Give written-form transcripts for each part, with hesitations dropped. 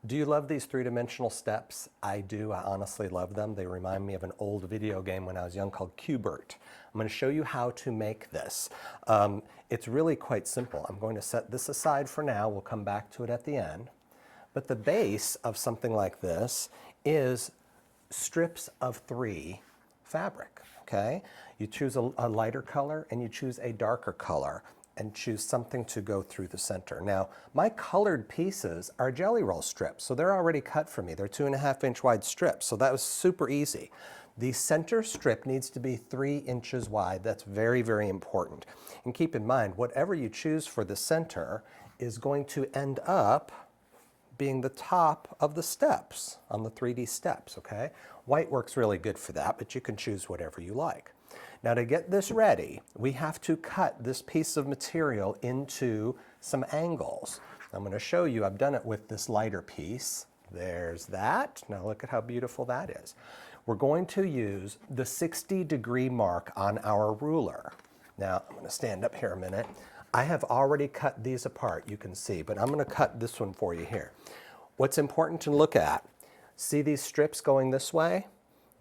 Do you love these three-dimensional steps? I do. I honestly love them. They remind me of an old video game when I was young called Qbert. I'm going to show you how to make this. It's really quite simple. I'm going to set this aside for now. We'll come back to it at the end. But the base of something like this is strips of 3 fabric, okay? You choose a lighter color and you choose a darker color and choose something to go through the center. Now, my colored pieces are jelly roll strips, so they're already cut for me. They're 2.5-inch wide strips, so that was super easy. The center strip needs to be 3 inches wide. That's very, very important. And keep in mind, whatever you choose for the center is going to end up being the top of the steps on the 3D steps, okay? White works really good for that, but you can choose whatever you like. Now to get this ready, we have to cut this piece of material into some angles. I'm going to show you, I've done it with this lighter piece. There's that. Now look at how beautiful that is. We're going to use the 60-degree mark on our ruler. Now I'm going to stand up here a minute. I have already cut these apart, you can see, but I'm going to cut this one for you here. What's important to look at, see these strips going this way?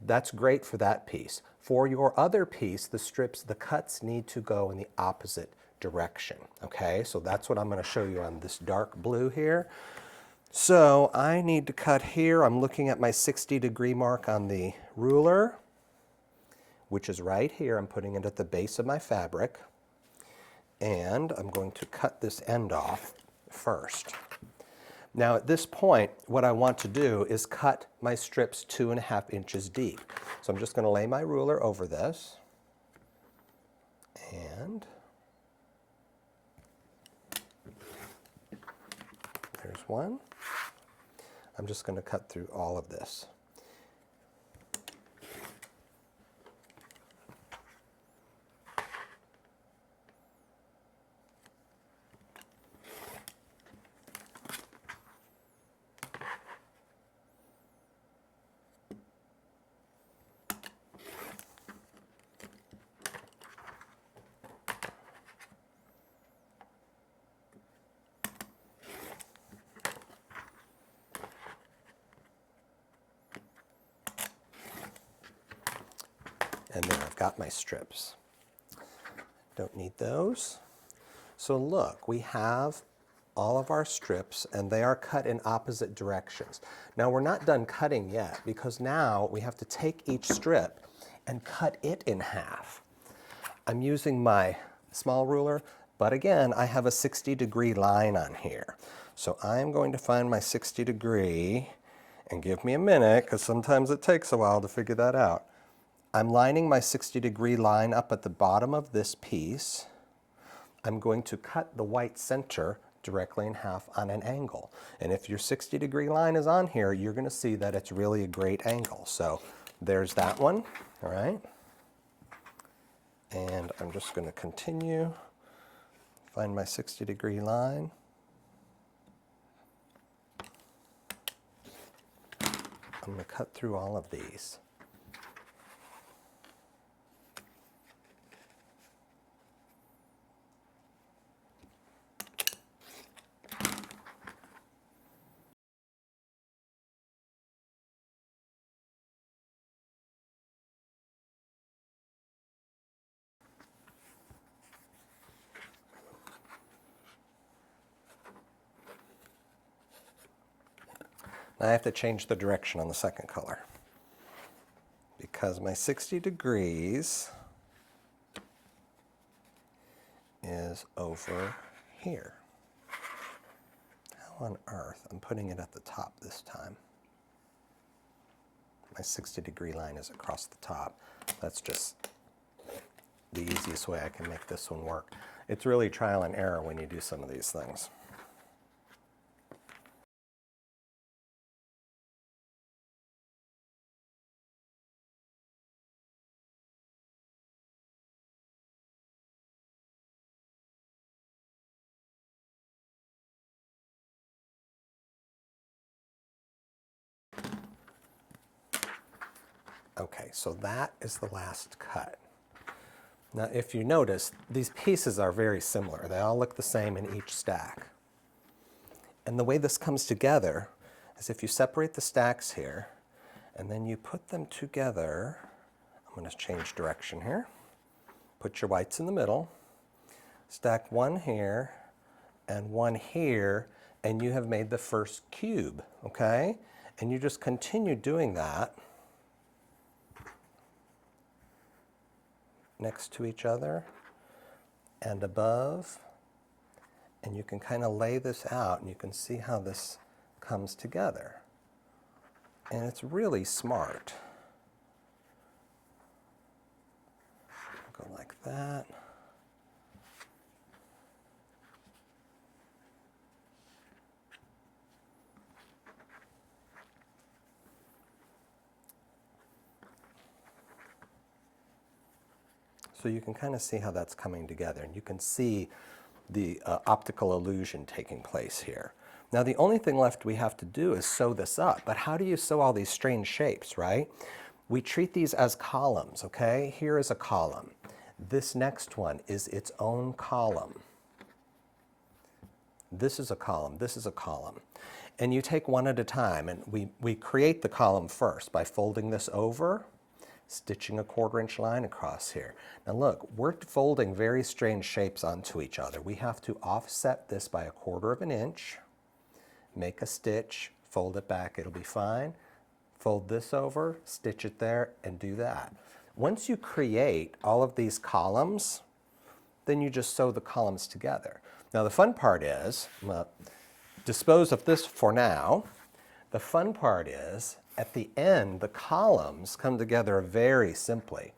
That's great for that piece. For your other piece, the strips, the cuts need to go in the opposite direction, okay? So that's what I'm going to show you on this dark blue here. So I need to cut here. I'm looking at my 60-degree mark on the ruler, which is right here. I'm putting it at the base of my fabric. And I'm going to cut this end off first. Now at this point, what I want to do is cut my strips 2.5 inches deep. So I'm just going to lay my ruler over this. And there's one. I'm just going to cut through all of this. And then I've got my strips. Don't need those. So look, we have all of our strips and they are cut in opposite directions. Now we're not done cutting yet because now we have to take each strip and cut it in half. I'm using my small ruler, but again, I have a 60-degree line on here. So I'm going to find my 60-degree, and give me a minute because sometimes it takes a while to figure that out. I'm lining my 60-degree line up at the bottom of this piece. I'm going to cut the white center directly in half on an angle. And if your 60-degree line is on here, you're going to see that it's really a great angle. So there's that one, all right? And I'm just going to continue, find my 60-degree line. I'm going to cut through all of these. Now I have to change the direction on the second color because my 60 degrees is over here. How on earth? I'm putting it at the top this time. My 60-degree line is across the top. That's just the easiest way I can make this one work. It's really trial and error when you do some of these things. Okay, so that is the last cut. Now, if you notice, these pieces are very similar. They all look the same in each stack. And the way this comes together, is if you separate the stacks here, and then you put them together. I'm going to change direction here. Put your whites in the middle, stack one here and one here, and you have made the first cube, okay? And you just continue doing that next to each other and above, and you can kind of lay this out and you can see how this comes together. And it's really smart. Go like that. So you can kind of see how that's coming together, and you can see the optical illusion taking place here. Now the only thing left we have to do is sew this up, but how do you sew all these strange shapes, right? We treat these as columns, okay? Here is a column. This next one is its own column. This is a column, this is a column. And you take one at a time, and we create the column first by folding this over, stitching a 1/4 inch line across here. Now look, we're folding very strange shapes onto each other. We have to offset this by 1/4 inch, make a stitch, fold it back, it'll be fine. Fold this over, stitch it there, and do that. Once you create all of these columns, then you just sew the columns together. Now the fun part is, I'm going to dispose of this for now. The fun part is, at the end, the columns come together very simply.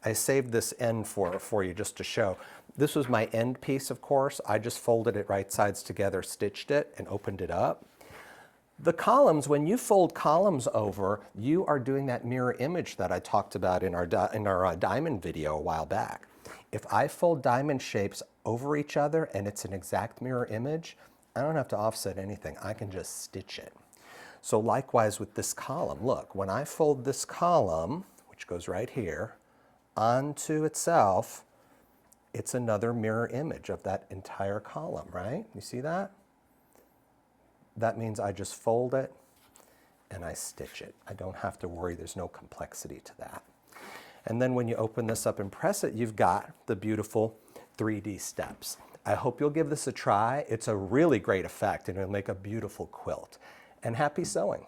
I saved this end for you just to show. This was my end piece, of course. I just folded it right sides together, stitched it, and opened it up. The columns, when you fold columns over, you are doing that mirror image that I talked about in our diamond video a while back. If I fold diamond shapes over each other and it's an exact mirror image, I don't have to offset anything. I can just stitch it. So likewise with this column, look, when I fold this column, which goes right here, onto itself, it's another mirror image of that entire column, right? You see that? That means I just fold it and I stitch it. I don't have to worry, there's no complexity to that. And then when you open this up and press it, you've got the beautiful 3D steps. I hope you'll give this a try. It's a really great effect and it'll make a beautiful quilt. And happy sewing.